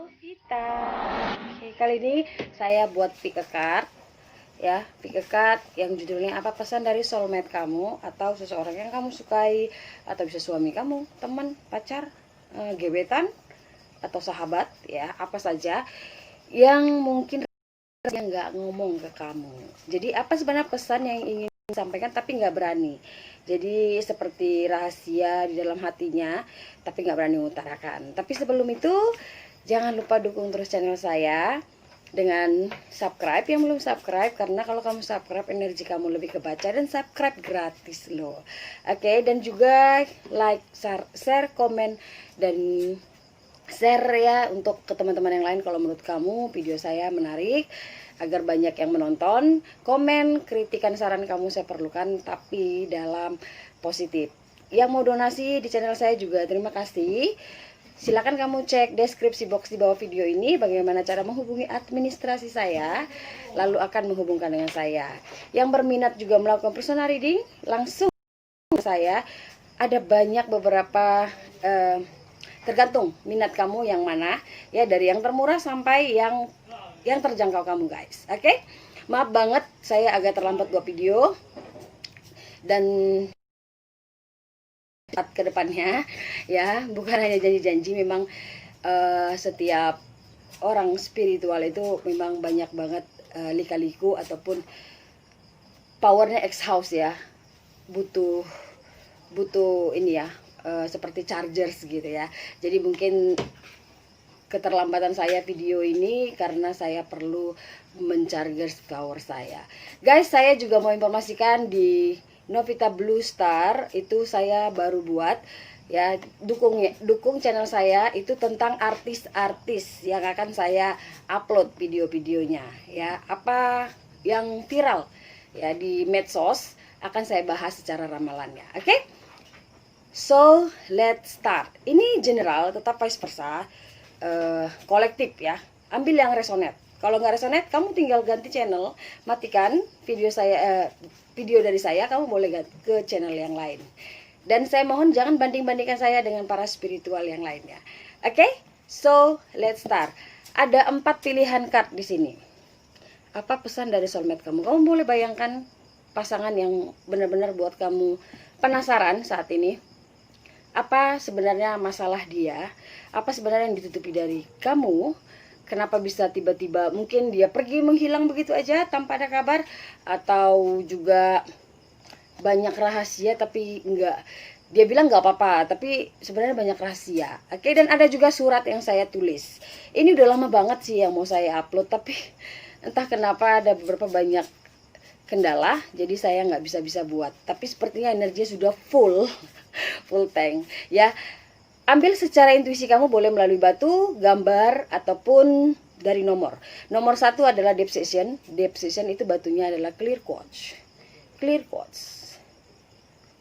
Kita. Oke, kali ini saya buat pick a card ya, pick a card yang judulnya apa, pesan dari soulmate kamu atau seseorang yang kamu sukai, atau bisa suami kamu, teman, pacar, gebetan atau sahabat ya, apa saja yang mungkin yang nggak ngomong ke kamu. Jadi apa sebenarnya pesan yang ingin disampaikan tapi nggak berani. Jadi seperti rahasia di dalam hatinya tapi nggak berani mengutarakan. Tapi sebelum itu jangan lupa dukung terus channel saya dengan subscribe yang belum subscribe, karena kalau kamu subscribe energi kamu lebih kebaca, dan subscribe gratis loh. Oke, dan juga like, share, komen, dan share ya untuk ke teman-teman yang lain kalau menurut kamu video saya menarik, agar banyak yang menonton. Komen, kritikan, saran kamu saya perlukan, tapi dalam positif. Yang mau donasi di channel saya juga terima kasih. Silakan kamu cek deskripsi box di bawah video ini bagaimana cara menghubungi administrasi saya, lalu akan menghubungkan dengan saya. Yang berminat juga melakukan personal reading, langsung ke saya. Ada banyak beberapa tergantung minat kamu yang mana ya, dari yang termurah sampai yang terjangkau kamu guys. Oke? Maaf banget saya agak terlambat buat video, dan ke depannya ya, bukan hanya janji-janji, memang setiap orang spiritual itu memang banyak banget lika-liku ataupun powernya exhaust ya, butuh ini ya, seperti chargers gitu ya. Jadi mungkin keterlambatan saya video ini karena saya perlu mencharger power saya. Guys, saya juga mau informasikan di Novita Blue Star itu saya baru buat ya, dukung channel saya itu tentang artis-artis yang akan saya upload video-videonya ya, apa yang viral ya di medsos akan saya bahas secara ramalannya. Oke? So, let's start. Ini general, tetap vice versa, kolektif ya. Ambil yang resonate. Kalau nggak resonate, kamu tinggal ganti channel, matikan video saya, video dari saya, kamu boleh ganti ke channel yang lain. Dan saya mohon jangan banding-bandingkan saya dengan para spiritual yang lainnya. Oke? So, let's start. Ada 4 pilihan card di sini. Apa pesan dari soulmate kamu? Kamu boleh bayangkan pasangan yang benar-benar buat kamu penasaran saat ini. Apa sebenarnya masalah dia? Apa sebenarnya yang ditutupi dari kamu? Kenapa bisa tiba-tiba mungkin dia pergi menghilang begitu aja tanpa ada kabar, atau juga banyak rahasia tapi enggak, dia bilang nggak apa-apa tapi sebenarnya banyak rahasia. Oke, dan ada juga surat yang saya tulis. Ini udah lama banget sih yang mau saya upload, tapi entah kenapa ada beberapa banyak kendala, jadi saya nggak bisa buat. Tapi sepertinya energinya sudah full full tank ya. Ambil secara intuisi kamu, boleh melalui batu, gambar, ataupun dari nomor. Nomor 1 adalah Deep Session. Deep Session itu batunya adalah clear quartz. Clear quartz.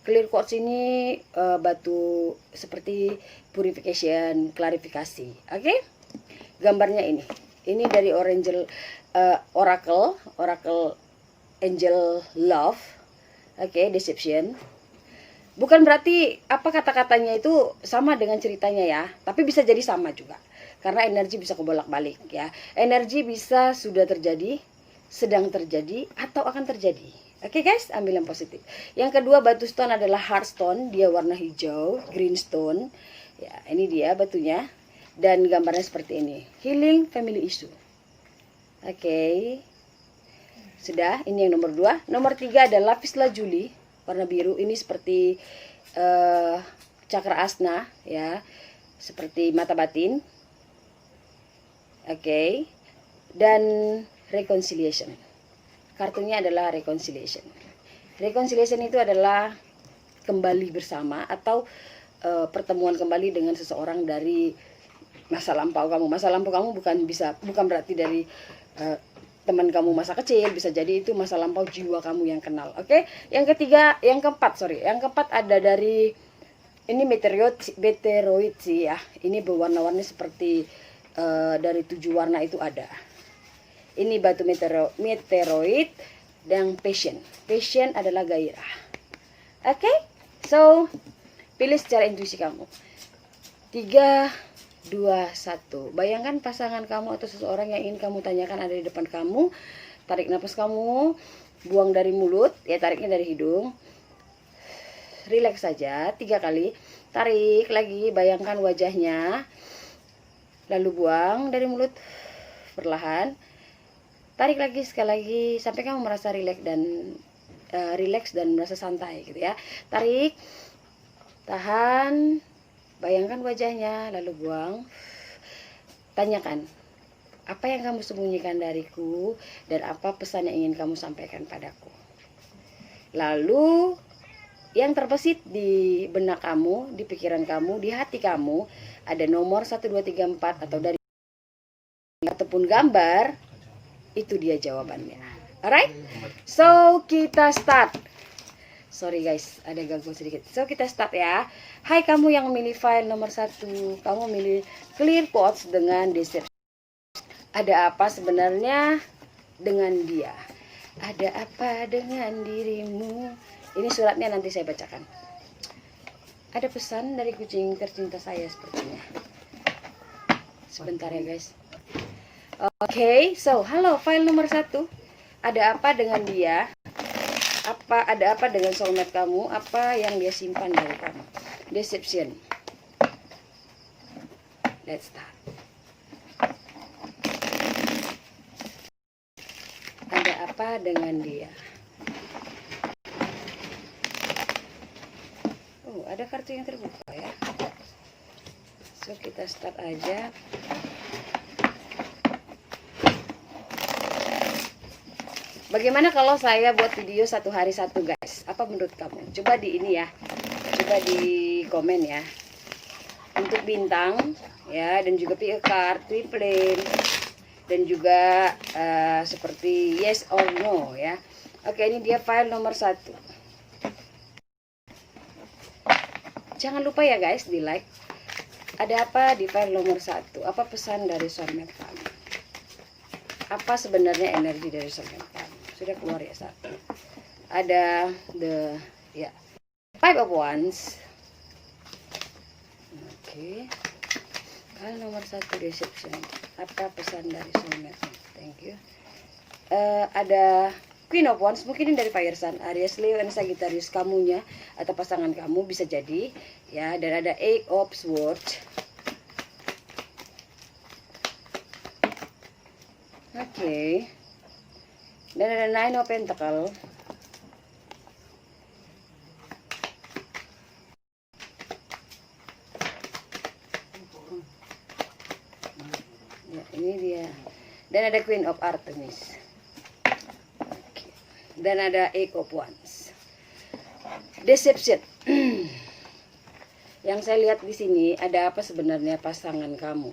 Clear quartz ini batu seperti purification, klarifikasi. Oke? Gambarnya ini. Ini dari Oracle Angel Love. Oke, Deception. Bukan berarti apa kata-katanya itu sama dengan ceritanya ya, tapi bisa jadi sama juga. Karena energi bisa kebolak-balik ya. Energi bisa sudah terjadi, sedang terjadi, atau akan terjadi. Oke guys, ambil yang positif. Yang kedua batu stone adalah heartstone, dia warna hijau, green stone. Ya, ini dia batunya. Dan gambarnya seperti ini. Healing family issue. Oke. Sudah, ini yang nomor 2. Nomor 3 adalah lapis lazuli warna biru. Ini seperti cakra asna ya, seperti mata batin. Oke. Dan reconciliation. Kartunya adalah reconciliation. Reconciliation itu adalah kembali bersama atau pertemuan kembali dengan seseorang dari masa lampau kamu. Masa lampau kamu bukan berarti dari teman kamu masa kecil, bisa jadi itu masa lampau jiwa kamu yang kenal. Oke? Yang keempat ada dari ini meteoroid sih ya. Ini berwarna-warni seperti dari 7 warna itu ada. Ini batu meteoroid dan passion. Passion adalah gairah. Oke? So, pilih secara intuisi kamu. 3 2, 1. Bayangkan pasangan kamu atau seseorang yang ingin kamu tanyakan ada di depan kamu. Tarik nafas kamu, buang dari mulut, ya tariknya dari hidung. Rileks saja 3 kali. Tarik lagi, bayangkan wajahnya. Lalu buang dari mulut perlahan. Tarik lagi sekali lagi sampai kamu merasa rileks dan merasa santai gitu ya. Tarik, tahan, bayangkan wajahnya, lalu buang. Tanyakan, apa yang kamu sembunyikan dariku dan apa pesan yang ingin kamu sampaikan padaku. Lalu yang terbesit di benak kamu, di pikiran kamu, di hati kamu ada nomor 1, 2, 3, 4 atau dari ataupun gambar, itu dia jawabannya. Alright, so kita start. Sorry guys, ada gangguan sedikit. So kita start ya. Hai kamu yang memilih file nomor 1, kamu memilih clear quotes dengan deception. Ada apa sebenarnya dengan dia? Ada apa dengan dirimu? Ini suratnya nanti saya bacakan. Ada pesan dari kucing tercinta saya sepertinya. Sebentar ya guys. Oke, so halo file nomor 1. Ada apa dengan dia? Ada apa dengan soulmate kamu? Apa yang dia simpan dari kamu? Deception. Let's start. Ada apa dengan dia? Oh, ada kartu yang terbuka ya. So kita start aja. Bagaimana kalau saya buat video 1 hari 1 guys? Apa menurut kamu? Coba di ini ya. Coba di komen ya. Untuk bintang ya, dan juga pick a card, flame, dan juga seperti yes or no ya. Oke, ini dia file nomor 1. Jangan lupa ya guys di like. Ada apa di file nomor 1? Apa pesan dari soulmate kamu? Apa sebenarnya energi dari soulmate kamu? Sudah keluar ya 1. Ada Five of Wands. Oke. File nomor 1 deception. Apa pesan dari soulmate? Thank you. Ada Queen of Wands, mungkin ini dari Fire Sign, Aries, Leo, dan Sagittarius kamunya atau pasangan kamu bisa jadi ya. Dan ada Eight of Swords. Oke. Dan ada Nine of Pentacles. Ya, ini dia. Dan ada Queen of Artemis. Oke. Dan ada Eight of Wands. Deception. Yang saya lihat di sini ada apa sebenarnya pasangan kamu?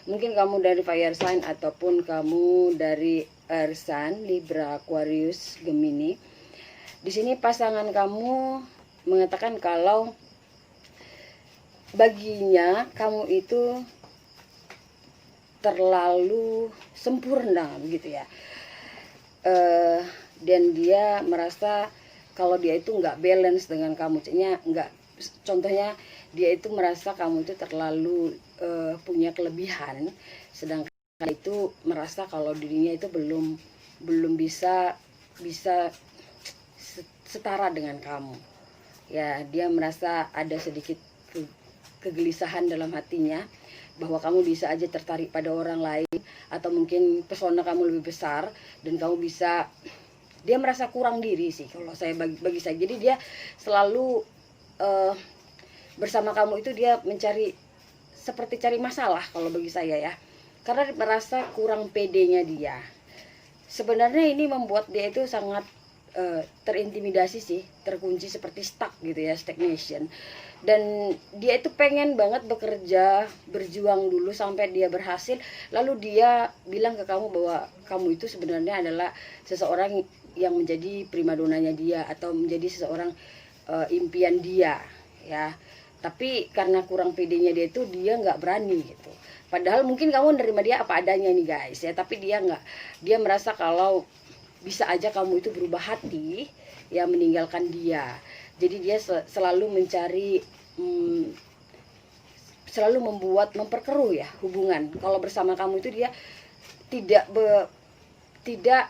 Mungkin kamu dari fire sign ataupun kamu dari earth sign, Libra, Aquarius, Gemini. Di sini pasangan kamu mengatakan kalau baginya kamu itu terlalu sempurna begitu ya. Dan dia merasa kalau dia itu nggak balance dengan kamu, contohnya dia itu merasa kamu itu terlalu punya kelebihan, sedangkan itu merasa kalau dirinya itu belum bisa setara dengan kamu. Ya, dia merasa ada sedikit kegelisahan dalam hatinya bahwa kamu bisa aja tertarik pada orang lain, atau mungkin pesona kamu lebih besar dan dia merasa kurang diri sih kalau saya bagi saya. Jadi dia selalu bersama kamu itu dia seperti cari masalah kalau bagi saya ya, karena merasa kurang pedenya dia. Sebenarnya ini membuat dia itu sangat terintimidasi sih, terkunci seperti stuck gitu ya, stagnation. Dan dia itu pengen banget bekerja, berjuang dulu sampai dia berhasil, lalu dia bilang ke kamu bahwa kamu itu sebenarnya adalah seseorang yang menjadi primadonanya dia atau menjadi seseorang impian dia ya. Tapi karena kurang pedenya dia itu, dia nggak berani gitu. Padahal mungkin kamu menerima dia apa adanya nih guys ya, tapi dia nggak. Dia merasa kalau bisa aja kamu itu berubah hati ya, meninggalkan dia. Jadi dia selalu mencari selalu memperkeruh ya hubungan. Kalau bersama kamu itu dia tidak tidak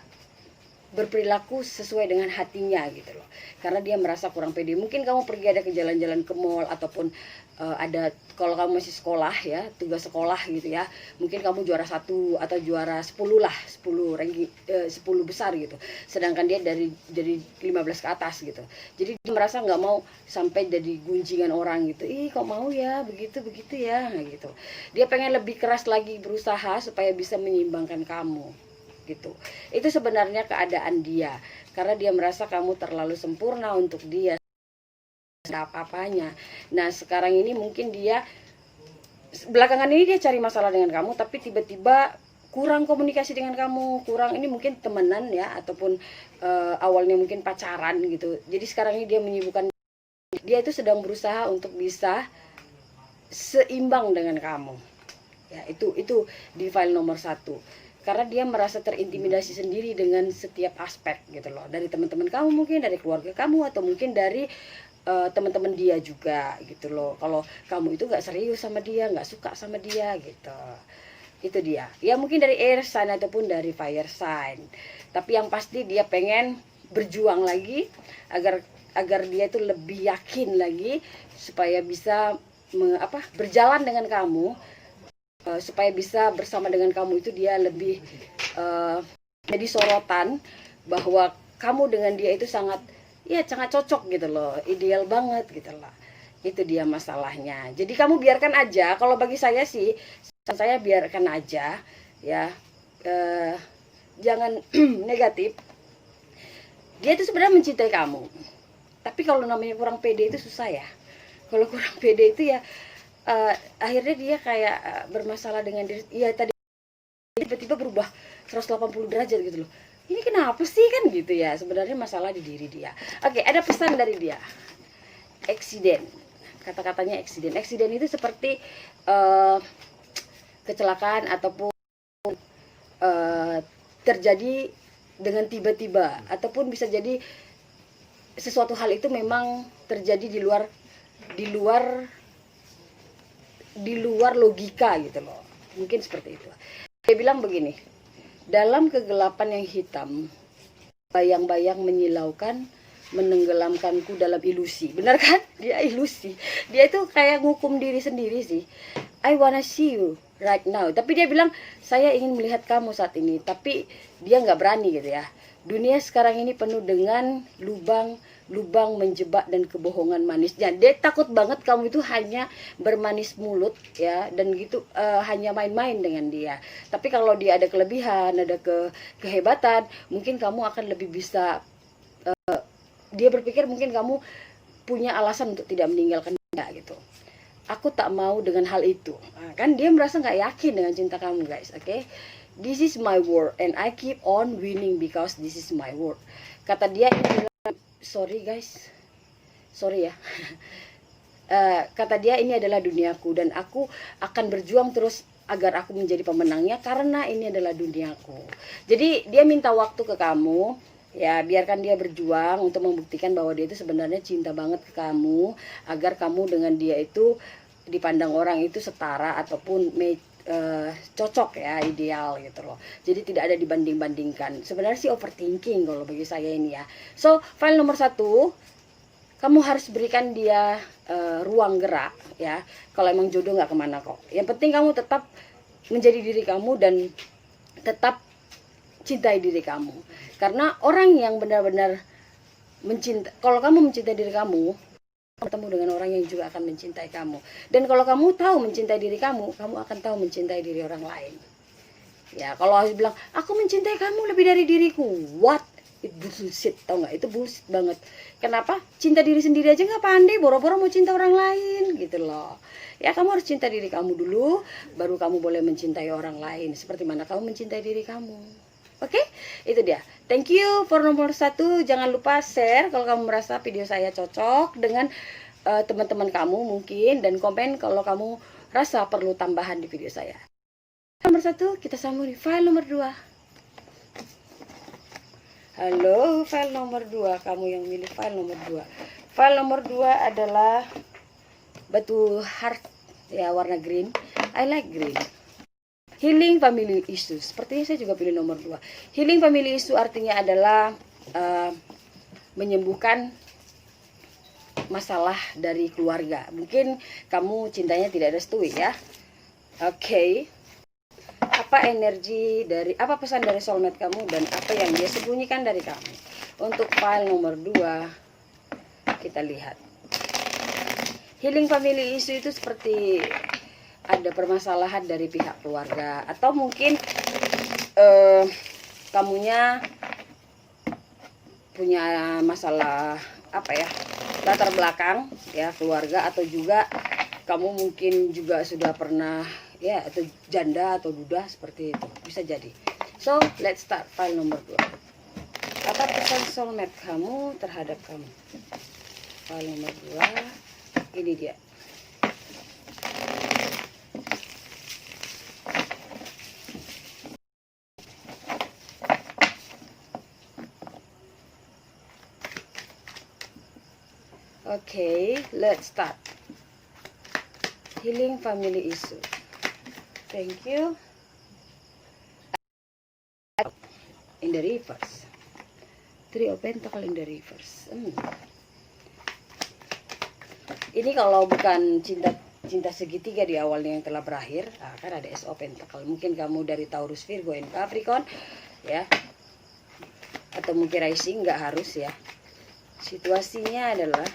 berperilaku sesuai dengan hatinya gitu loh, karena dia merasa kurang pede. Mungkin kamu pergi ada ke jalan-jalan ke mall, ataupun ada, kalau kamu masih sekolah ya, tugas sekolah gitu ya, mungkin kamu juara 1 atau juara 10 lah, 10 ranking 10 besar gitu, sedangkan dia dari 15 ke atas gitu. Jadi dia merasa nggak mau sampai jadi gunjingan orang gitu, ih kok mau ya begitu ya, nah gitu. Dia pengen lebih keras lagi berusaha supaya bisa menyeimbangkan kamu gitu. Itu sebenarnya keadaan dia, karena dia merasa kamu terlalu sempurna untuk dia, apa-apanya. Nah sekarang ini mungkin dia, belakangan ini dia cari masalah dengan kamu, tapi tiba-tiba kurang komunikasi dengan kamu, kurang, ini mungkin temenan ya, ataupun awalnya mungkin pacaran gitu. Jadi sekarang ini dia menyibukkan, dia itu sedang berusaha untuk bisa seimbang dengan kamu ya. Itu di file nomor 1, karena dia merasa terintimidasi sendiri dengan setiap aspek gitu loh, dari teman-teman kamu, mungkin dari keluarga kamu, atau mungkin dari teman-teman dia juga gitu loh. Kalau kamu itu nggak serius sama dia, nggak suka sama dia gitu, itu dia ya. Mungkin dari air sign ataupun dari fire sign, tapi yang pasti dia pengen berjuang lagi agar dia itu lebih yakin lagi, supaya bisa berjalan dengan kamu, supaya bisa bersama dengan kamu itu dia lebih jadi sorotan bahwa kamu dengan dia itu sangat cocok gitu loh, ideal banget gitu loh. Itu dia masalahnya. Jadi kamu biarkan aja. Kalau bagi saya sih, saya biarkan aja ya, jangan negatif. Dia itu sebenarnya mencintai kamu, tapi kalau namanya kurang pede itu susah ya. Kalau kurang pede itu ya akhirnya dia kayak bermasalah dengan diri. Iya, tadi tiba-tiba berubah 180 derajat gitu loh. Ini kenapa sih kan gitu ya. Sebenarnya masalah di diri dia. Oke, ada pesan dari dia. Eksiden. Kata-katanya eksiden. Eksiden itu seperti kecelakaan ataupun terjadi dengan tiba-tiba, ataupun bisa jadi sesuatu hal itu memang terjadi di luar logika gitu loh, mungkin seperti itu. Dia bilang begini, dalam kegelapan yang hitam, bayang-bayang menyilaukan, menenggelamkanku dalam ilusi. Benar kan? Dia ilusi. Dia itu kayak ngukum diri sendiri sih. I wanna see you right now. Tapi dia bilang, saya ingin melihat kamu saat ini. Tapi dia nggak berani gitu ya. Dunia sekarang ini penuh dengan lubang menjebak dan kebohongan manisnya. Dia takut banget kamu itu hanya bermanis mulut ya, dan gitu hanya main-main dengan dia. Tapi kalau dia ada kelebihan, ada kehebatan, mungkin kamu akan lebih bisa, dia berpikir mungkin kamu punya alasan untuk tidak meninggalkan dia gitu. Aku tak mau dengan hal itu. Nah, kan dia merasa nggak yakin dengan cinta kamu guys. Oke, this is my world and I keep on winning because this is my world. Kata dia ini, sorry guys, sorry ya. Kata dia, ini adalah duniaku dan aku akan berjuang terus agar aku menjadi pemenangnya, karena ini adalah duniaku. Jadi dia minta waktu ke kamu ya, biarkan dia berjuang untuk membuktikan bahwa dia itu sebenarnya cinta banget ke kamu, agar kamu dengan dia itu dipandang orang itu setara ataupun cocok ya, ideal gitu loh. Jadi tidak ada dibanding-bandingkan. Sebenarnya sih overthinking kalau bagi saya ini ya. So file nomor 1, kamu harus berikan dia ruang gerak ya. Kalau emang jodoh nggak kemana kok. Yang penting kamu tetap menjadi diri kamu dan tetap cintai diri kamu. Karena orang yang benar-benar mencintai, kalau kamu mencintai diri kamu, bertemu dengan orang yang juga akan mencintai kamu. Dan kalau kamu tahu mencintai diri kamu, kamu akan tahu mencintai diri orang lain. Ya, kalau harus bilang, aku mencintai kamu lebih dari diriku. What? Itu bullshit, tau nggak? Itu bullshit banget. Kenapa? Cinta diri sendiri aja nggak pandai, boro-boro mau cinta orang lain, gitu loh. Ya, kamu harus cinta diri kamu dulu, baru kamu boleh mencintai orang lain. Seperti mana kamu mencintai diri kamu. Oke, itu dia. Thank you for nomor 1. Jangan lupa share kalau kamu merasa video saya cocok dengan teman-teman kamu mungkin, dan komen kalau kamu rasa perlu tambahan di video saya. Nomor 1, kita sambung di file nomor 2. Halo, file nomor 2. Kamu yang milih file nomor 2. File nomor 2 adalah batu heart ya, warna green. I like green. Healing family issue, sepertinya saya juga pilih nomor 2. Healing family issue artinya adalah menyembuhkan masalah dari keluarga. Mungkin kamu cintanya tidak restui ya. Oke. Apa energi dari, apa pesan dari soulmate kamu dan apa yang dia sembunyikan dari kamu? Untuk file nomor 2 kita lihat. Healing family issue itu seperti ada permasalahan dari pihak keluarga, atau mungkin kamunya punya masalah apa ya, latar belakang ya keluarga, atau juga kamu mungkin juga sudah pernah ya, atau janda atau duda, seperti itu bisa jadi. So let's start file nomor 2. Apa pesan soulmate kamu terhadap kamu? File nomor 2 ini dia. Okay, let's start. Healing family issue. Thank you. In the reverse. 3 of Pentacle in the reverse. Ini kalau bukan cinta segitiga di awalnya yang telah berakhir, kan ada Ace of Pentacle. Mungkin kamu dari Taurus, Virgo, and Capricorn, ya. Atau mungkin rising, nggak harus ya. Situasinya adalah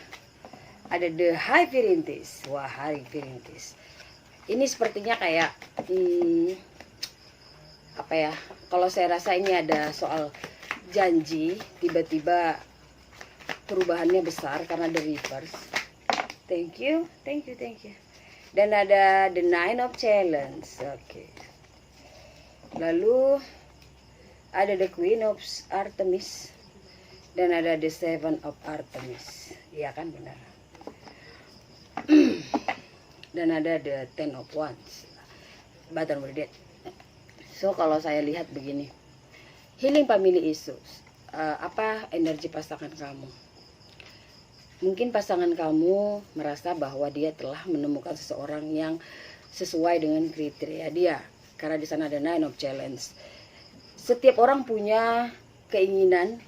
ada the High Perintis. Wah, High Perintis. Ini sepertinya kayak apa ya? Kalau saya rasa ini ada soal janji, tiba-tiba perubahannya besar karena the reverse. Thank you, thank you, thank you. Dan ada the Nine of Challenge. Oke. Lalu ada the Queen of Artemis dan ada the Seven of Artemis. Iya kan, benar. Dan ada the Ten of Wands. Button Worded. So kalau saya lihat begini, healing family issues, apa energi pasangan kamu? Mungkin pasangan kamu merasa bahwa dia telah menemukan seseorang yang sesuai dengan kriteria dia, karena di sana ada Nine of Challenge. Setiap orang punya keinginan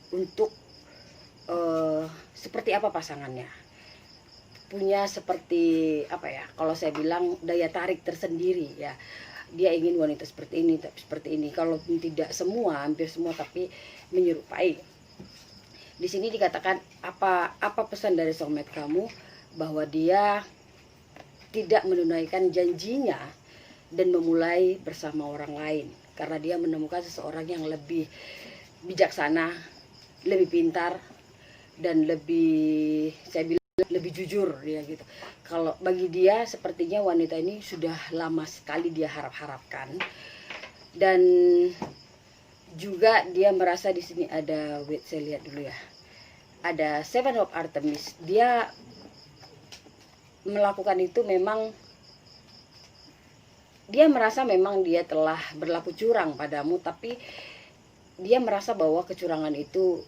untuk seperti apa pasangannya, punya seperti apa ya, kalau saya bilang daya tarik tersendiri ya. Dia ingin wanita seperti ini, tapi seperti ini. Kalau tidak semua, hampir semua, tapi menyerupai. Di sini dikatakan apa pesan dari soulmate kamu, bahwa dia tidak menunaikan janjinya dan memulai bersama orang lain karena dia menemukan seseorang yang lebih bijaksana, lebih pintar, dan lebih, saya bilang, lebih jujur dia gitu. Kalau bagi dia sepertinya wanita ini sudah lama sekali dia harap-harapkan, dan juga dia merasa di sini ada, wait saya lihat dulu ya, ada Seven of Artemis. Dia melakukan itu memang dia merasa memang dia telah berlaku curang padamu, tapi dia merasa bahwa kecurangan itu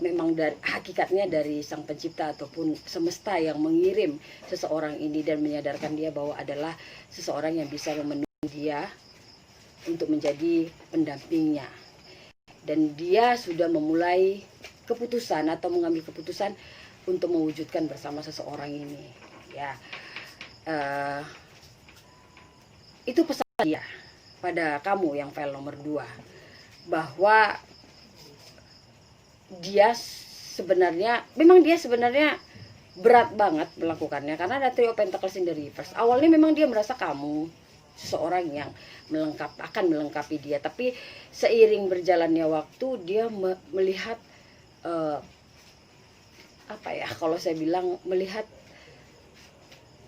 memang dari hakikatnya dari sang pencipta ataupun semesta yang mengirim seseorang ini dan menyadarkan dia bahwa adalah seseorang yang bisa memenuhi dia untuk menjadi pendampingnya. Dan dia sudah memulai keputusan atau mengambil keputusan untuk mewujudkan bersama seseorang ini. Ya, itu pesan dia pada kamu yang file nomor 2, bahwa dia sebenarnya, memang dia sebenarnya berat banget melakukannya karena ada Three of Pentacles in the reverse. Awalnya memang dia merasa kamu seseorang yang akan melengkapi dia, tapi seiring berjalannya waktu dia melihat apa ya, kalau saya bilang melihat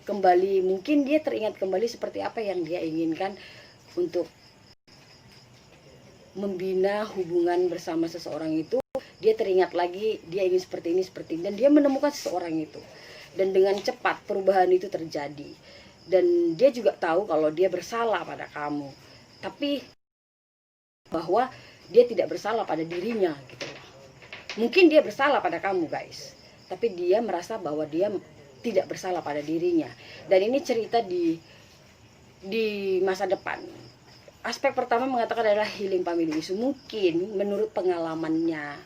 kembali, mungkin dia teringat kembali seperti apa yang dia inginkan untuk membina hubungan bersama seseorang itu. Dia teringat lagi dia ingin seperti ini, dan dia menemukan seseorang itu, dan dengan cepat perubahan itu terjadi. Dan dia juga tahu kalau dia bersalah pada kamu, tapi bahwa dia tidak bersalah pada dirinya gitu. Mungkin dia bersalah pada kamu guys, tapi dia merasa bahwa dia tidak bersalah pada dirinya. Dan ini cerita di masa depan. Aspek pertama mengatakan adalah healing family issue. Mungkin menurut pengalamannya,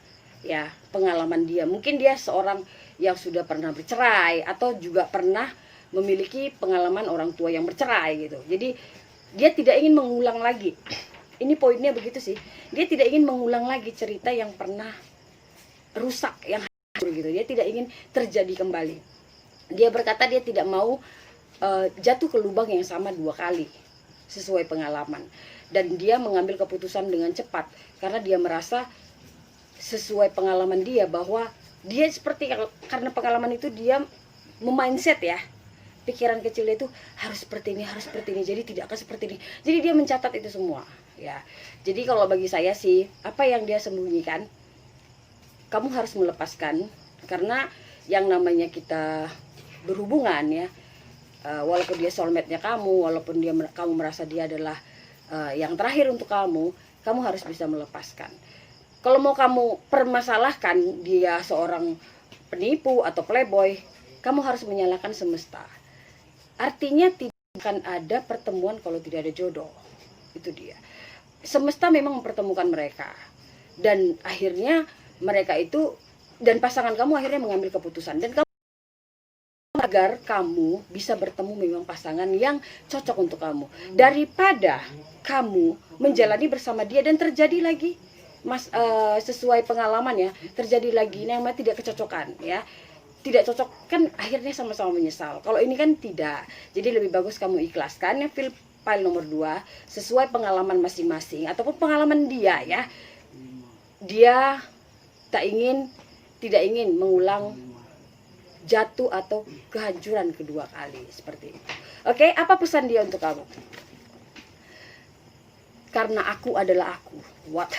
ya, pengalaman dia. Mungkin dia seorang yang sudah pernah bercerai atau juga pernah memiliki pengalaman orang tua yang bercerai gitu. Jadi dia tidak ingin mengulang lagi. Ini poinnya begitu sih. Dia tidak ingin mengulang lagi cerita yang pernah rusak, yang hancur gitu. Dia tidak ingin terjadi kembali. Dia berkata dia tidak mau jatuh ke lubang yang sama 2 kali sesuai pengalaman. Dan dia mengambil keputusan dengan cepat karena dia merasa sesuai pengalaman dia bahwa dia seperti, karena pengalaman itu dia memindset ya, pikiran kecilnya itu harus seperti ini, harus seperti ini, jadi tidak akan seperti ini. Jadi dia mencatat itu semua ya. Jadi kalau bagi saya sih, apa yang dia sembunyikan kamu harus melepaskan, karena yang namanya kita berhubungan ya, walaupun dia soulmate-nya kamu, walaupun kamu merasa dia adalah yang terakhir untuk kamu harus bisa melepaskan. Kalau mau kamu permasalahkan dia seorang penipu atau playboy, kamu harus menyalahkan semesta. Artinya tidak akan ada pertemuan kalau tidak ada jodoh. Itu dia. Semesta memang mempertemukan mereka. Dan akhirnya mereka itu, dan pasangan kamu akhirnya mengambil keputusan. Dan kamu, agar kamu bisa bertemu memang pasangan yang cocok untuk kamu. Daripada kamu menjalani bersama dia dan terjadi lagi sesuai pengalaman ya, terjadi lagi yang tidak kecocokan ya, tidak cocok, kan akhirnya sama-sama menyesal. Kalau ini kan tidak. Jadi lebih bagus kamu ikhlaskan ya, file nomor 2 sesuai pengalaman masing-masing ataupun pengalaman dia ya. Dia tidak ingin mengulang jatuh atau kehancuran kedua kali seperti itu. Oke, apa pesan dia untuk kamu? Karena aku adalah aku. What?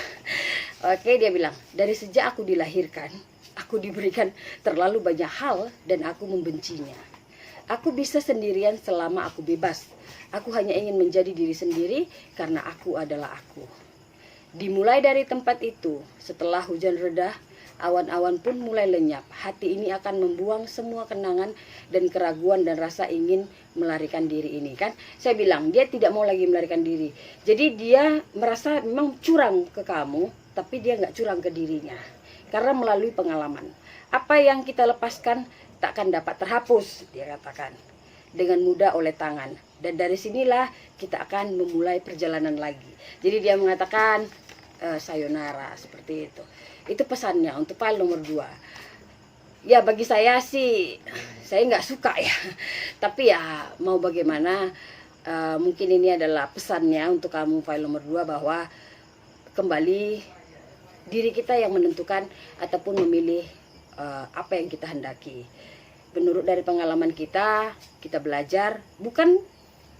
Oke, dia bilang, dari sejak aku dilahirkan, aku diberikan terlalu banyak hal dan aku membencinya. Aku bisa sendirian selama aku bebas. Aku hanya ingin menjadi diri sendiri karena aku adalah aku. Dimulai dari tempat itu, setelah hujan reda, awan-awan pun mulai lenyap. Hati ini akan membuang semua kenangan dan keraguan dan rasa ingin melarikan diri ini. Kan saya bilang dia tidak mau lagi melarikan diri. Jadi dia merasa memang curang ke kamu, tapi dia nggak curang ke dirinya. Karena melalui pengalaman. Apa yang kita lepaskan takkan dapat terhapus, dia katakan, dengan mudah oleh tangan. Dan dari sinilah kita akan memulai perjalanan lagi. Jadi dia mengatakan sayonara seperti itu. Itu pesannya untuk file nomor 2. Ya bagi saya sih, saya nggak suka ya. Tapi ya mau bagaimana, mungkin ini adalah pesannya untuk kamu file nomor 2, bahwa kembali diri kita yang menentukan ataupun memilih apa yang kita hendaki. Menurut dari pengalaman kita belajar, bukan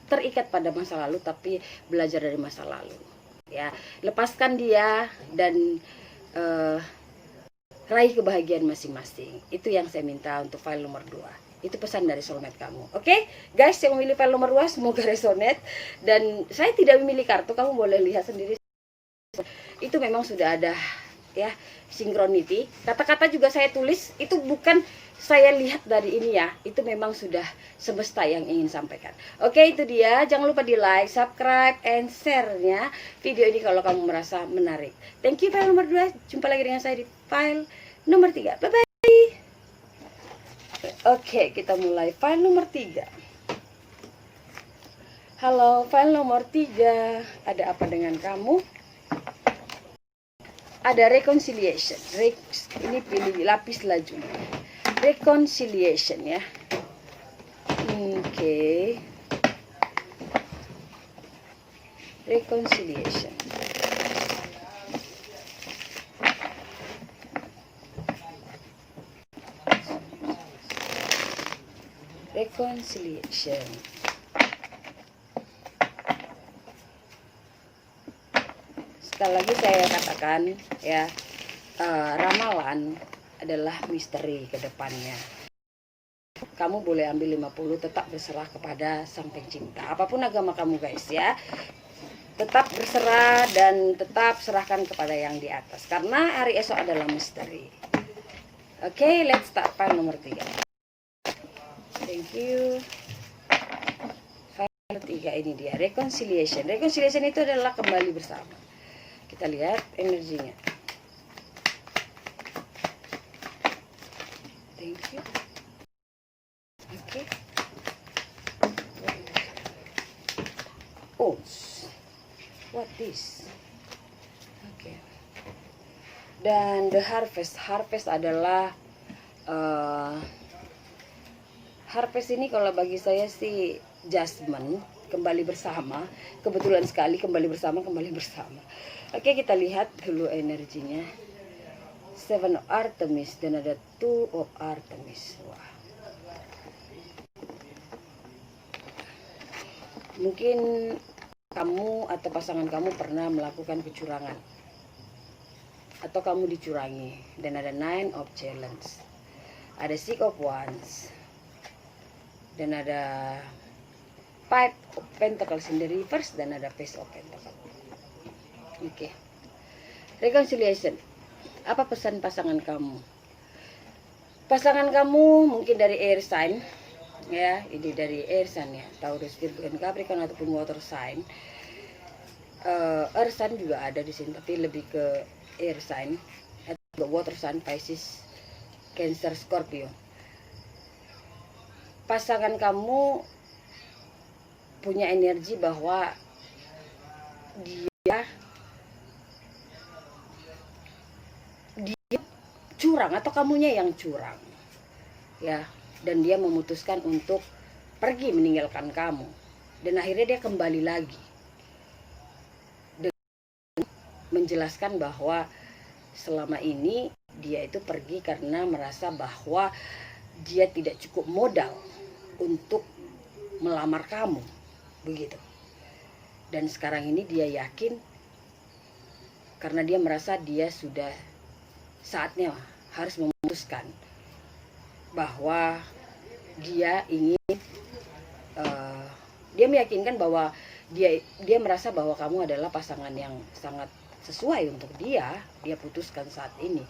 terikat pada masa lalu, tapi belajar dari masa lalu. Ya, lepaskan dia dan raih kebahagiaan masing-masing. Itu yang saya minta untuk file nomor 2. Itu pesan dari soulmate kamu. Oke, guys, yang memilih file nomor 2 semoga resonate. Dan saya tidak memilih kartu, kamu boleh lihat sendiri. Itu memang sudah ada ya, synchronity. Kata-kata juga saya tulis, itu bukan saya lihat dari ini ya, itu memang sudah semesta yang ingin sampaikan. Oke, itu dia. Jangan lupa di like, subscribe, and share-nya video ini kalau kamu merasa menarik. Thank you file nomor 2. Jumpa lagi dengan saya di file nomor 3. Bye bye. Oke, kita mulai file nomor 3. Halo, file nomor 3. Ada apa dengan kamu? Ada reconciliation. Ini pilih lapis laju. Reconciliation ya. Oke. Reconciliation. Reconciliation. Sekali lagi saya katakan ya, ramalan adalah misteri ke depannya. Kamu boleh ambil 50, tetap berserah kepada Sang Pencipta. Apapun agama kamu guys ya, tetap berserah dan tetap serahkan kepada yang di atas. Karena hari esok adalah misteri. Oke, let's start file nomor 3. Thank you. File 3 ini dia, reconciliation. Reconciliation itu adalah kembali bersama. Kita lihat energinya. Thank you. Oke. Oh, what this? Oke. Dan the harvest. Harvest adalah harvest ini kalau bagi saya sih judgment, kembali bersama. Kebetulan sekali kembali bersama. Oke, kita lihat dulu energinya. Seven of Artemis dan ada Two of Artemis. Wah. Mungkin kamu atau pasangan kamu pernah melakukan kecurangan, atau kamu dicurangi. Dan ada Nine of Challenge, ada Six of Wands, dan ada Five of Pentacles in the reverse, dan ada Page of Pentacles. Oke. Reconciliation. Apa pesan pasangan kamu? Pasangan kamu mungkin dari air sign, ya, ini dari air sign ya, Taurus, Virgo, dan Capricorn, ataupun water sign. Earth sign juga ada di sini, tapi lebih ke air sign, atau water sign, Pisces, Cancer, Scorpio. Pasangan kamu punya energi bahwa dia curang, atau kamunya yang curang, ya, dan dia memutuskan untuk pergi meninggalkan kamu, dan akhirnya dia kembali lagi dengan menjelaskan bahwa selama ini dia itu pergi karena merasa bahwa dia tidak cukup modal untuk melamar kamu, begitu. Dan sekarang ini dia yakin karena dia merasa dia sudah saatnya harus memutuskan bahwa dia ingin, dia meyakinkan bahwa dia merasa bahwa kamu adalah pasangan yang sangat sesuai untuk dia putuskan saat ini.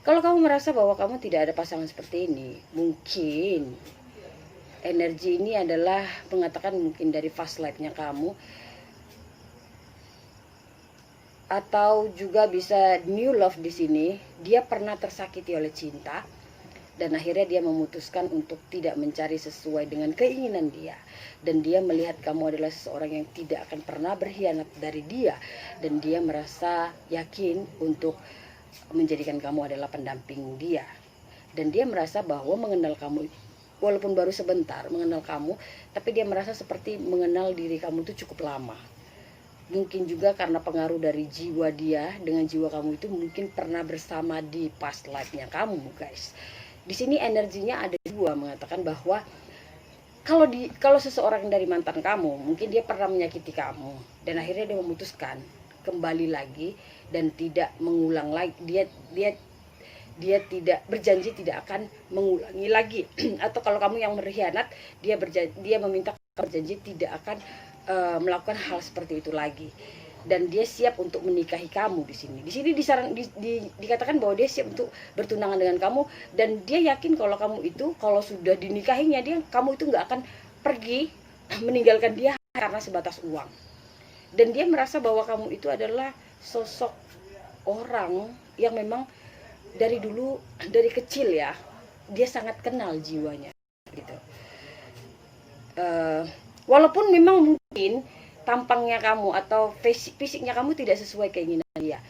Kalau kamu merasa bahwa kamu tidak ada pasangan seperti ini, mungkin energi ini adalah mengatakan mungkin dari past life-nya kamu, atau juga bisa new love di sini. Dia pernah tersakiti oleh cinta dan akhirnya dia memutuskan untuk tidak mencari sesuai dengan keinginan dia, dan dia melihat kamu adalah seseorang yang tidak akan pernah berkhianat dari dia, dan dia merasa yakin untuk menjadikan kamu adalah pendamping dia. Dan dia merasa bahwa mengenal kamu, walaupun baru sebentar mengenal kamu, tapi dia merasa seperti mengenal diri kamu itu cukup lama. Mungkin juga karena pengaruh dari jiwa dia dengan jiwa kamu itu mungkin pernah bersama di past life-nya kamu, guys. Di sini energinya ada dua, mengatakan bahwa kalau seseorang dari mantan kamu, mungkin dia pernah menyakiti kamu dan akhirnya dia memutuskan kembali lagi dan tidak mengulang lagi. Dia tidak berjanji tidak akan mengulangi lagi. Atau kalau kamu yang berkhianat, dia meminta berjanji tidak akan melakukan hal seperti itu lagi, dan dia siap untuk menikahi kamu di sini. Di sini dikatakan bahwa dia siap untuk bertunangan dengan kamu, dan dia yakin kalau kamu itu kalau sudah dinikahinya kamu itu nggak akan pergi meninggalkan dia karena sebatas uang. Dan dia merasa bahwa kamu itu adalah sosok orang yang memang dari dulu, dari kecil ya, dia sangat kenal jiwanya gitu. Walaupun memang mungkin tampangnya kamu atau fisiknya kamu tidak sesuai keinginan dia,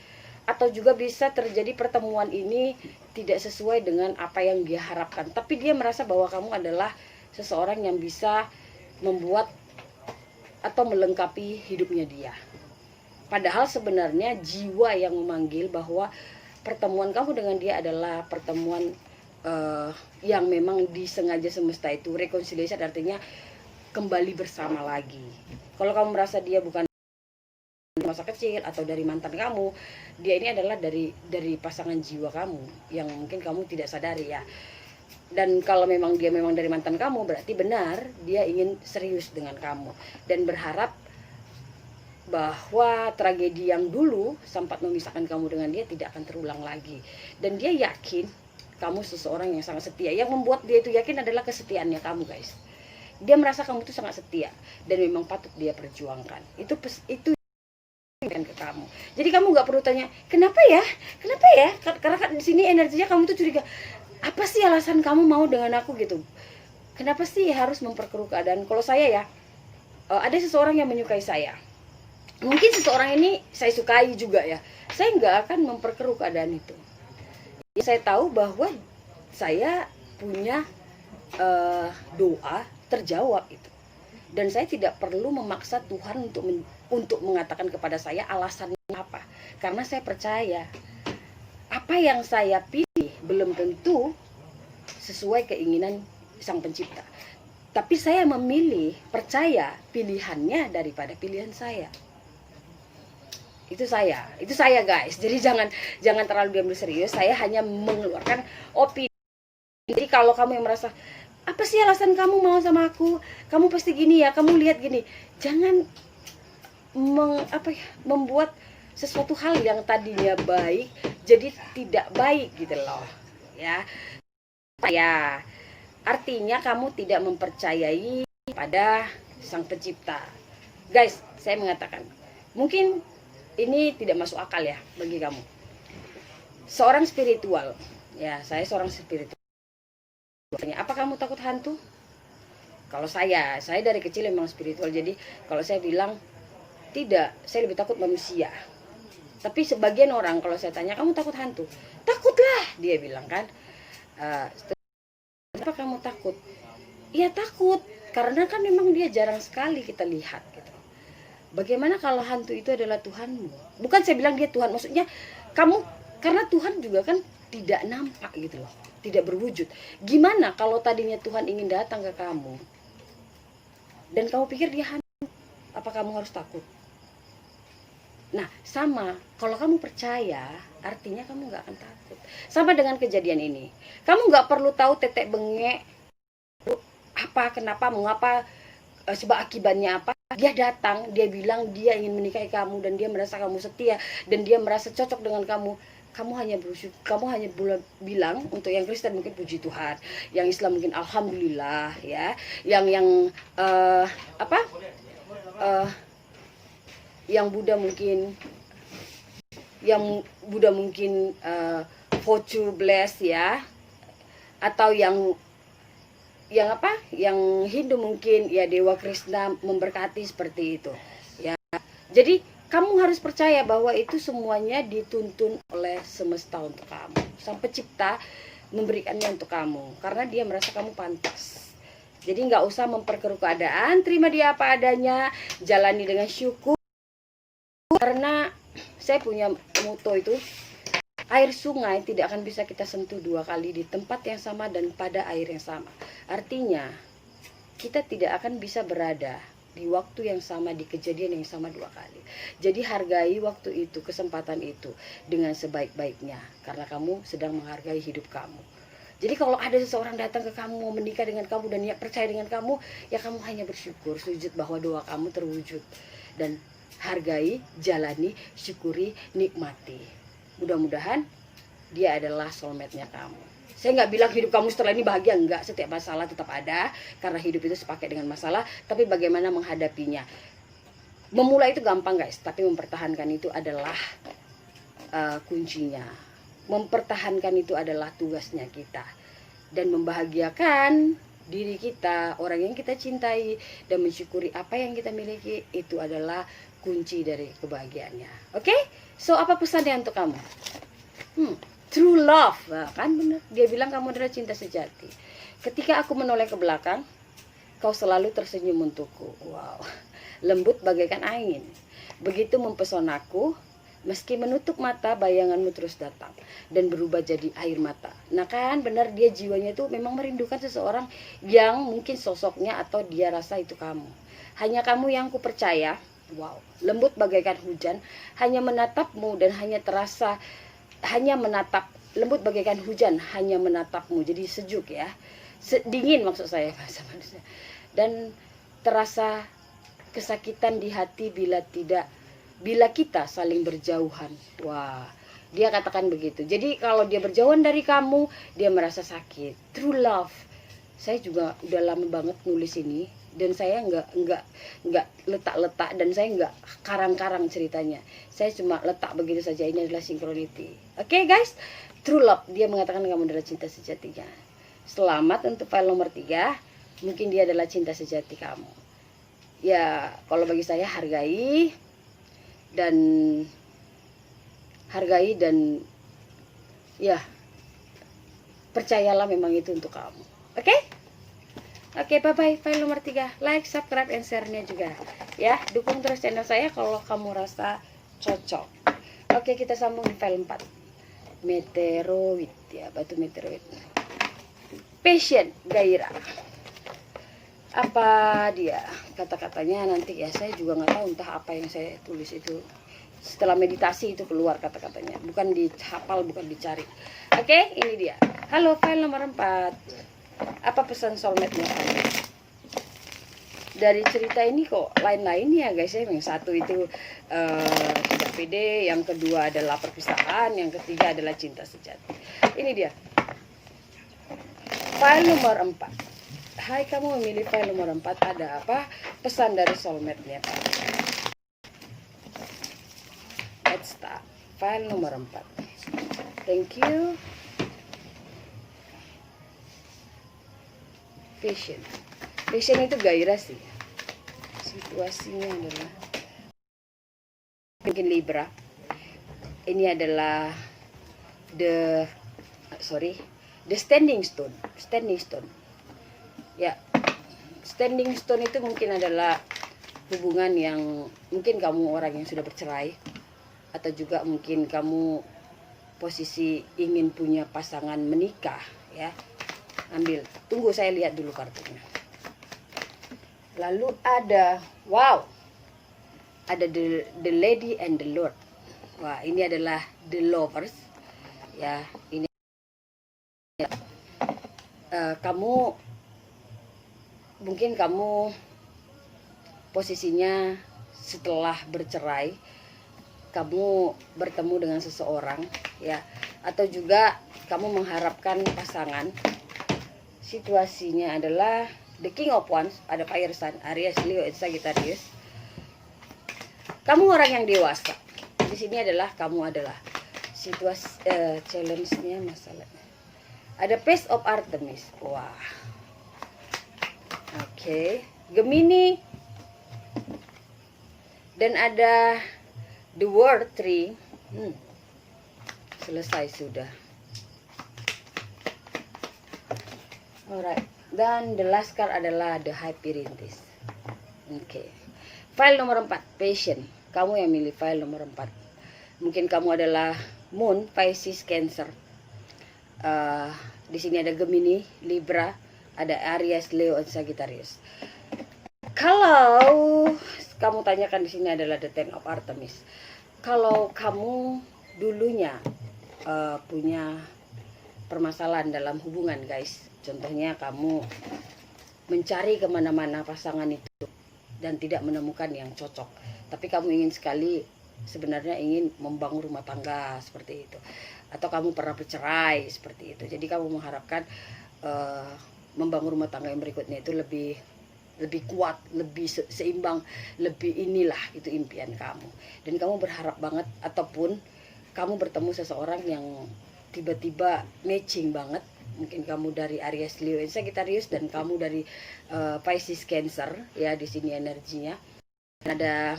atau juga bisa terjadi pertemuan ini tidak sesuai dengan apa yang dia harapkan, tapi dia merasa bahwa kamu adalah seseorang yang bisa membuat atau melengkapi hidupnya dia. Padahal sebenarnya jiwa yang memanggil bahwa pertemuan kamu dengan dia adalah pertemuan yang memang disengaja semesta itu. Reconciliation artinya kembali bersama lagi. Kalau kamu merasa dia bukan masa kecil atau dari mantan kamu, dia ini adalah dari pasangan jiwa kamu yang mungkin kamu tidak sadari ya. Dan kalau memang dia memang dari mantan kamu, berarti benar dia ingin serius dengan kamu dan berharap bahwa tragedi yang dulu sempat memisahkan kamu dengan dia tidak akan terulang lagi. Dan dia yakin kamu seseorang yang sangat setia. Yang membuat dia itu yakin adalah kesetiaannya kamu, guys. Dia merasa kamu itu sangat setia dan memang patut dia perjuangkan. Itu kan ke kamu. Jadi kamu nggak perlu tanya kenapa ya, karena kan di sini energinya kamu tuh curiga. Apa sih alasan kamu mau dengan aku gitu? Kenapa sih harus memperkeruh keadaan? Kalau saya ya, ada seseorang yang menyukai saya. Mungkin seseorang ini saya sukai juga ya. Saya nggak akan memperkeruh keadaan itu. Saya tahu bahwa saya punya doa terjawab itu. Dan saya tidak perlu memaksa Tuhan untuk mengatakan kepada saya alasannya apa. Karena saya percaya apa yang saya pilih belum tentu sesuai keinginan Sang Pencipta. Tapi saya memilih percaya pilihannya daripada pilihan saya. Itu saya guys. Jadi jangan terlalu diambil serius. Saya hanya mengeluarkan opini. Jadi kalau kamu yang merasa apa sih alasan kamu mau sama aku? Kamu pasti gini ya, kamu lihat gini. Jangan membuat sesuatu hal yang tadinya baik jadi tidak baik gitu loh. Ya. Artinya kamu tidak mempercayai pada Sang Pencipta. Guys, saya mengatakan, mungkin ini tidak masuk akal ya bagi kamu. Seorang spiritual, ya saya seorang spiritual. Apa kamu takut hantu? Kalau saya dari kecil memang spiritual. Jadi kalau saya bilang tidak, saya lebih takut manusia. Tapi sebagian orang kalau saya tanya kamu takut hantu? Takutlah, dia bilang kan. Kenapa kamu takut? Ya takut, karena kan memang dia jarang sekali kita lihat gitu. Bagaimana kalau hantu itu adalah Tuhanmu? Bukan saya bilang dia Tuhan, maksudnya kamu, karena Tuhan juga kan tidak nampak gitu loh, tidak berwujud. Gimana kalau tadinya Tuhan ingin datang ke kamu dan kamu pikir dia hantu? Apa kamu harus takut? Nah, sama, kalau kamu percaya, artinya kamu nggak akan takut. Sama dengan kejadian ini. Kamu nggak perlu tahu tetek bengek, apa, kenapa, mengapa, sebab akibatnya apa. Dia datang, dia bilang dia ingin menikahi kamu, dan dia merasa kamu setia, dan dia merasa cocok dengan kamu. Kamu hanya bersyukur, kamu hanya bilang, untuk yang Kristen mungkin puji Tuhan, yang Islam mungkin alhamdulillah ya, yang Buddha mungkin Vocu bless ya, atau yang Hindu mungkin ya Dewa Krishna memberkati seperti itu ya. Jadi kamu harus percaya bahwa itu semuanya dituntun oleh semesta untuk kamu. Sang Pencipta memberikannya untuk kamu karena dia merasa kamu pantas. Jadi nggak usah memperkeruh keadaan, terima dia apa adanya, jalani dengan syukur. Karena saya punya moto itu, air sungai tidak akan bisa kita sentuh dua kali di tempat yang sama dan pada air yang sama. Artinya kita tidak akan bisa berada di waktu yang sama, di kejadian yang sama dua kali. Jadi hargai waktu itu, kesempatan itu dengan sebaik-baiknya, karena kamu sedang menghargai hidup kamu. Jadi kalau ada seseorang datang ke kamu, mau menikah dengan kamu dan dia percaya dengan kamu, ya kamu hanya bersyukur, sujud bahwa doa kamu terwujud. Dan hargai, jalani, syukuri, nikmati. Mudah-mudahan dia adalah soulmate-nya kamu. Saya nggak bilang hidup kamu setelah ini bahagia, enggak. Setiap masalah tetap ada, karena hidup itu sepaket dengan masalah. Tapi bagaimana menghadapinya? Memulai itu gampang guys, tapi mempertahankan itu adalah kuncinya. Mempertahankan itu adalah tugasnya kita. Dan membahagiakan diri kita, orang yang kita cintai, dan mensyukuri apa yang kita miliki, itu adalah kunci dari kebahagiaannya. Oke? So, apa pesannya untuk kamu? True love, nah, kan benar. Dia bilang kamu adalah cinta sejati. Ketika aku menoleh ke belakang, kau selalu tersenyum untukku. Wow, lembut bagaikan angin. Begitu mempesonaku, meski menutup mata, bayanganmu terus datang dan berubah jadi air mata. Nah kan benar, dia jiwanya itu memang merindukan seseorang yang mungkin sosoknya atau dia rasa itu kamu. Hanya kamu yang ku percaya. Wow, lembut bagaikan hujan, hanya menatapmu dan hanya menatap, lembut bagaikan hujan, hanya menatapmu. Jadi sejuk ya, dingin maksud saya bahasa manusia. Dan terasa kesakitan di hati bila kita saling berjauhan. Wah, Dia katakan begitu. Jadi kalau dia berjauhan dari kamu, dia merasa sakit. True love. Saya juga udah lama banget nulis ini, dan saya nggak letak-letak, dan saya nggak karang-karang ceritanya. Saya cuma letak begitu saja. Ini adalah synchronicity. Oke, guys, true love. Dia mengatakan kamu adalah cinta sejatinya. Selamat untuk file nomor 3. Mungkin dia adalah cinta sejati kamu. Ya, kalau bagi saya dan ya, percayalah, memang itu untuk kamu. Oke? Oke, bye-bye. File nomor 3. Like, subscribe, and share-nya juga. Ya, dukung terus channel saya kalau kamu rasa cocok. Oke, kita sambung di file 4. Meteoroid, ya, batu meteoroid. Passion, gairah. Apa dia? Kata-katanya nanti ya, saya juga nggak tahu, entah apa yang saya tulis itu. Setelah meditasi itu keluar kata-katanya, bukan dihafal, bukan dicari. Oke, ini dia. Halo, file nomor 4. Apa pesan soulmate-nya kamu? Dari cerita ini kok lain-lain ya guys ya. Yang satu itu tidak pede, yang kedua adalah perpisahan, yang ketiga adalah cinta sejati. Ini dia. File nomor 4. Hai, kamu memilih file nomor 4. Ada apa? Pesan dari soulmate-nya Pak. Let's start. File nomor 4. Thank you. Passion. Passion itu gairah sih. Situasinya adalah mungkin Libra. Ini adalah the standing stone. Standing stone. Ya, standing stone itu mungkin adalah hubungan yang mungkin kamu orang yang sudah bercerai, atau juga mungkin kamu posisi ingin punya pasangan menikah ya. Ambil, tunggu saya lihat dulu kartunya. Lalu ada, wow, ada the lady and the lord. Wah, ini adalah the lovers ya. Ini mungkin kamu posisinya setelah bercerai, kamu bertemu dengan seseorang ya, atau juga kamu mengharapkan pasangan. Situasinya adalah the king of wands, ada fire sign, Aries, Leo, and Sagittarius. Kamu orang yang dewasa. Di sini adalah kamu adalah situasi challenge-nya, masalahnya. Ada Page of Artemis. Wah. Oke, Gemini. Dan ada the World Tree. Selesai sudah. Alright. Dan the last card adalah the High Priestess. Oke. File nomor 4, Passion. Kamu yang milih file nomor 4. Mungkin kamu adalah Moon, Pisces, Cancer. Di sini ada Gemini, Libra, ada Aries, Leo, dan Sagittarius. Kalau kamu tanyakan di sini adalah the Ten of Artemis. Kalau kamu dulunya punya permasalahan dalam hubungan guys, contohnya kamu mencari kemana-mana pasangan itu dan tidak menemukan yang cocok, tapi kamu ingin sekali sebenarnya ingin membangun rumah tangga seperti itu, atau kamu pernah bercerai seperti itu, jadi kamu mengharapkan membangun rumah tangga yang berikutnya itu lebih kuat, lebih seimbang, lebih inilah itu impian kamu. Dan kamu berharap banget, ataupun kamu bertemu seseorang yang tiba-tiba matching banget. Mungkin kamu dari Aries, Leo, dan Sagittarius, dan kamu dari Pisces, Cancer ya. Di sini energinya ada,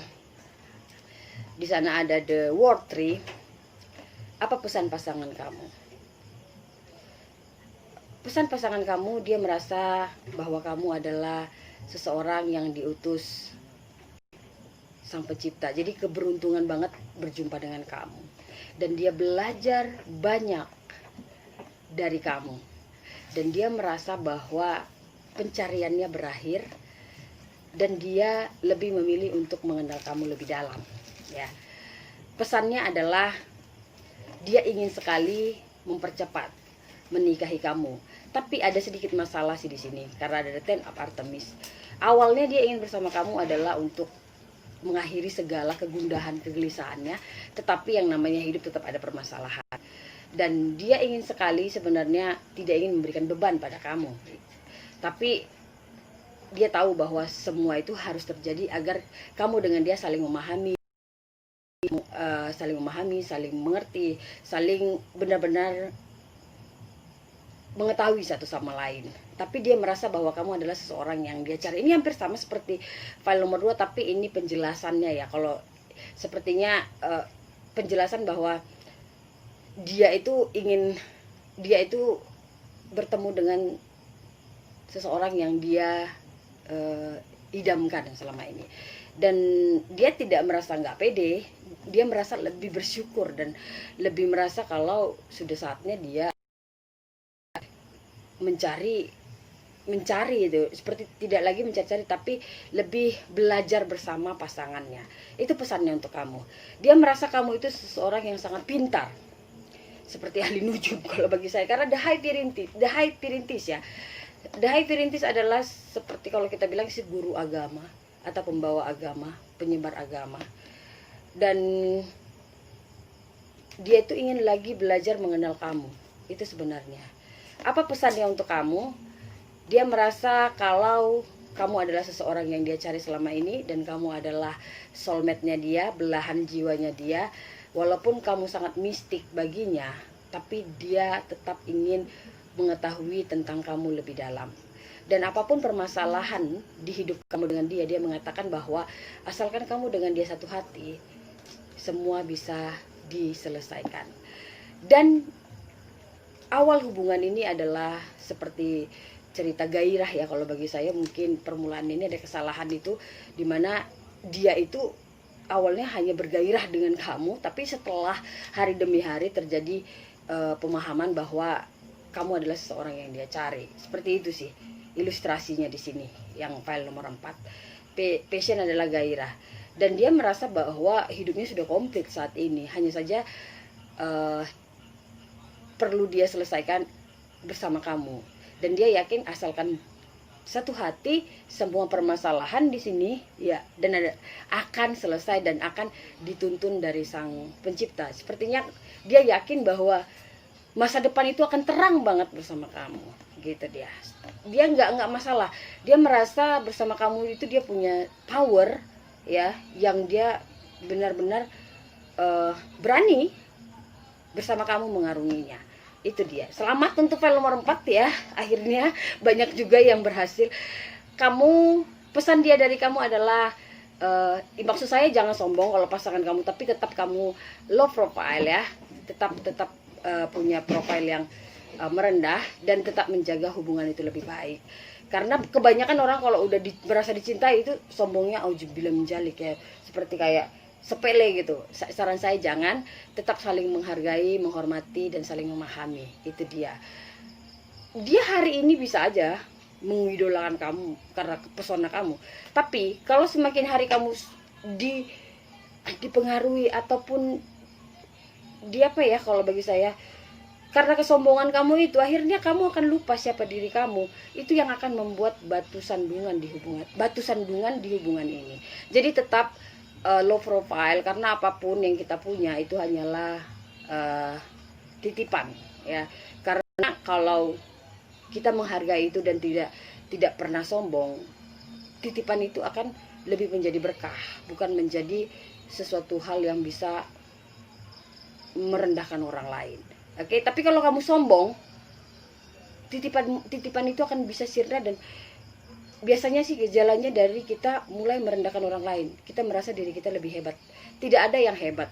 di sana ada the World Tree. Apa pesan pasangan kamu? Pesan pasangan kamu, dia merasa bahwa kamu adalah seseorang yang diutus Sang Pencipta. Jadi keberuntungan banget berjumpa dengan kamu. Dan dia belajar banyak dari kamu. Dan dia merasa bahwa pencariannya berakhir. Dan dia lebih memilih untuk mengenal kamu lebih dalam. Ya. Pesannya adalah dia ingin sekali mempercepat menikahi kamu. Tapi ada sedikit masalah sih di sini karena ada Ten of Artemis. Awalnya dia ingin bersama kamu adalah untuk mengakhiri segala kegundahan, kegelisahannya, tetapi yang namanya hidup tetap ada permasalahan. Dan dia ingin sekali sebenarnya tidak ingin memberikan beban pada kamu, tapi dia tahu bahwa semua itu harus terjadi agar kamu dengan dia saling memahami, saling mengerti, saling benar-benar mengetahui satu sama lain. Tapi dia merasa bahwa kamu adalah seseorang yang dia cari. Ini hampir sama seperti file nomor 2, tapi ini penjelasannya ya. Kalau sepertinya penjelasan bahwa dia itu bertemu dengan seseorang yang dia idamkan selama ini, dan dia tidak merasa nggak pede, dia merasa lebih bersyukur dan lebih merasa kalau sudah saatnya dia mencari itu, seperti tidak lagi mencari-cari tapi lebih belajar bersama pasangannya. Itu pesannya untuk kamu. Dia merasa kamu itu seseorang yang sangat pintar, seperti ahli nujum kalau bagi saya, karena the high pirintis ya. The high pirintis adalah seperti kalau kita bilang si guru agama atau pembawa agama, penyebar agama. Dan dia itu ingin lagi belajar mengenal kamu. Itu sebenarnya. Apa pesannya untuk kamu? Dia merasa kalau kamu adalah seseorang yang dia cari selama ini, dan kamu adalah soulmate-nya dia, belahan jiwanya dia. Walaupun kamu sangat mistik baginya, tapi dia tetap ingin mengetahui tentang kamu lebih dalam. Dan apapun permasalahan di hidup kamu dengan dia, dia mengatakan bahwa asalkan kamu dengan dia satu hati, semua bisa diselesaikan. Dan awal hubungan ini adalah seperti cerita gairah ya, kalau bagi saya mungkin permulaan ini ada kesalahan itu, dimana dia itu awalnya hanya bergairah dengan kamu, tapi setelah hari demi hari terjadi pemahaman bahwa kamu adalah seseorang yang dia cari. Seperti itu sih ilustrasinya di sini yang file nomor 4. Passion adalah gairah, dan dia merasa bahwa hidupnya sudah komplit saat ini, hanya saja perlu dia selesaikan bersama kamu. Dan dia yakin asalkan satu hati, semua permasalahan di sini ya dan akan selesai dan akan dituntun dari Sang Pencipta. Sepertinya dia yakin bahwa masa depan itu akan terang banget bersama kamu, gitu dia. Dia nggak masalah. Dia merasa bersama kamu itu dia punya power ya, yang dia benar-benar berani bersama kamu mengarunginya. Itu dia. Selamat untuk file nomor 4 ya. Akhirnya banyak juga yang berhasil. Kamu, pesan dia dari kamu adalah maksud saya jangan sombong kalau pasangan kamu, tapi tetap kamu low profile ya. Tetap punya profil yang merendah, dan tetap menjaga hubungan itu lebih baik. Karena kebanyakan orang kalau udah merasa dicintai itu sombongnya auzubillah menjalik ya. Seperti kayak sepele gitu. Saran saya jangan, tetap saling menghargai, menghormati, dan saling memahami. Itu dia. Dia hari ini bisa aja mengidolakan kamu karena pesona kamu, tapi kalau semakin hari kamu dipengaruhi ataupun apa ya, kalau bagi saya, karena kesombongan kamu itu, akhirnya kamu akan lupa siapa diri kamu. Itu yang akan membuat batu sandungan di hubungan ini. Jadi tetap low profile, karena apapun yang kita punya itu hanyalah titipan ya. Karena kalau kita menghargai itu dan tidak pernah sombong, titipan itu akan lebih menjadi berkah, bukan menjadi sesuatu hal yang bisa merendahkan orang lain. Oke, tapi kalau kamu sombong, titipan itu akan bisa sirna, dan biasanya sih gejalanya dari kita mulai merendahkan orang lain. Kita merasa diri kita lebih hebat. Tidak ada yang hebat.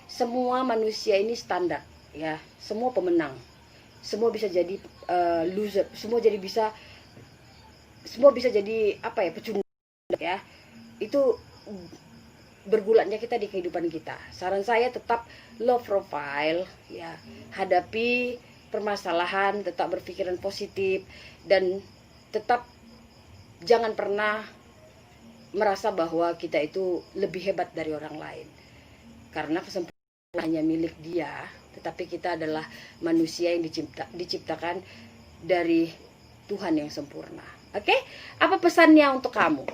Semua manusia ini standar ya. Semua pemenang. Semua bisa jadi loser. Semua bisa jadi apa ya, pecundang ya. Itu bergulatnya kita di kehidupan kita. Saran saya tetap low profile ya. Hadapi permasalahan, tetap berpikiran positif, dan tetap jangan pernah merasa bahwa kita itu lebih hebat dari orang lain. Karena kesempurnaan hanya milik dia, tetapi kita adalah manusia yang diciptakan dari Tuhan yang sempurna. Oke? Apa pesannya untuk kamu?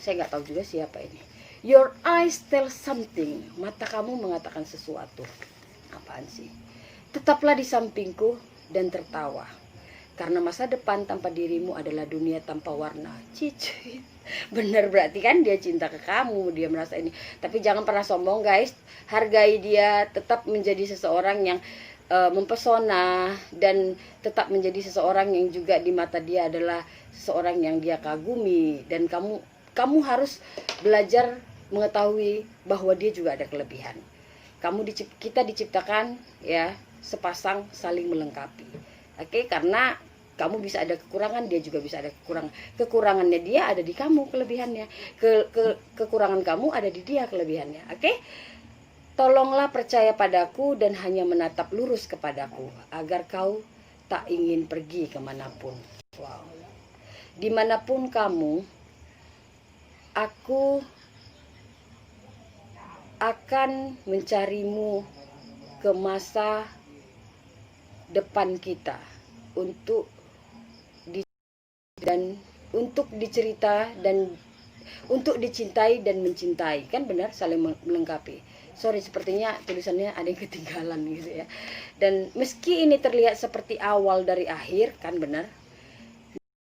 Saya nggak tahu juga siapa ini. Your eyes tell something. Mata kamu mengatakan sesuatu. Apaan sih? Tetaplah di sampingku dan tertawa. Karena masa depan tanpa dirimu adalah dunia tanpa warna. Cici. Bener, berarti kan dia cinta ke kamu, dia merasa ini. Tapi jangan pernah sombong guys. Hargai dia, tetap menjadi seseorang yang mempesona, dan tetap menjadi seseorang yang juga di mata dia adalah seseorang yang dia kagumi. Dan kamu harus belajar mengetahui bahwa dia juga ada kelebihan. Kita diciptakan ya sepasang saling melengkapi. Oke, karena kamu bisa ada kekurangan, dia juga bisa ada kekurangan. Kekurangannya dia ada di kamu, kelebihannya. Kekurangan kamu ada di dia, kelebihannya. Oke? Tolonglah percaya padaku dan hanya menatap lurus kepadaku, agar kau tak ingin pergi kemanapun. Wow. Dimanapun kamu, aku akan mencarimu ke masa depan kita untuk dicerita dan untuk dicintai dan mencintai. Kan benar, saling melengkapi. Sorry, sepertinya tulisannya ada yang ketinggalan gitu ya. Dan meski ini terlihat seperti awal dari akhir, kan benar,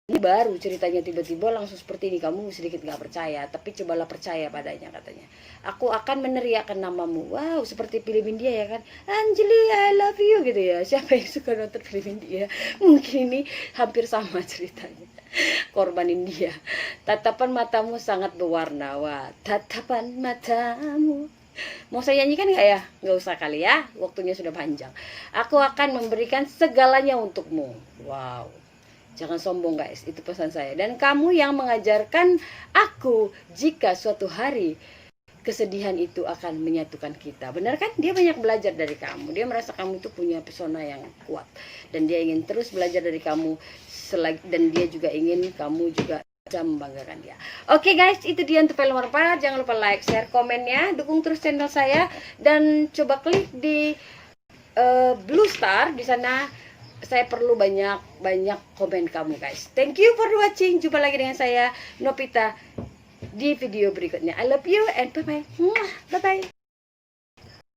ini baru ceritanya, tiba-tiba langsung seperti ini. Kamu sedikit gak percaya, tapi cobalah percaya padanya, katanya. Aku akan meneriakkan namamu. Wow, seperti film India ya kan, Anjali I love you gitu ya. Siapa yang suka nonton film India? Mungkin ini hampir sama ceritanya. Korban India. Tatapan matamu sangat berwarna. Wah, tatapan matamu. Mau saya nyanyikan gak ya? Gak usah kali ya, waktunya sudah panjang. Aku akan memberikan segalanya untukmu. Wow. Jangan sombong guys, itu pesan saya. Dan kamu yang mengajarkan aku jika suatu hari kesedihan itu akan menyatukan kita. Benar kan? Dia banyak belajar dari kamu. Dia merasa kamu itu punya pesona yang kuat. Dan dia ingin terus belajar dari kamu. Dan dia juga ingin kamu juga bisa membanggakan dia. Oke guys, itu dia untuk film Warpat. Jangan lupa like, share, komennya. Dukung terus channel saya. Dan coba klik di Blue Star. Di sana saya perlu banyak komen kamu guys. Thank you for watching. Jumpa lagi dengan saya Nopita di video berikutnya. I love you and bye bye. Bye bye.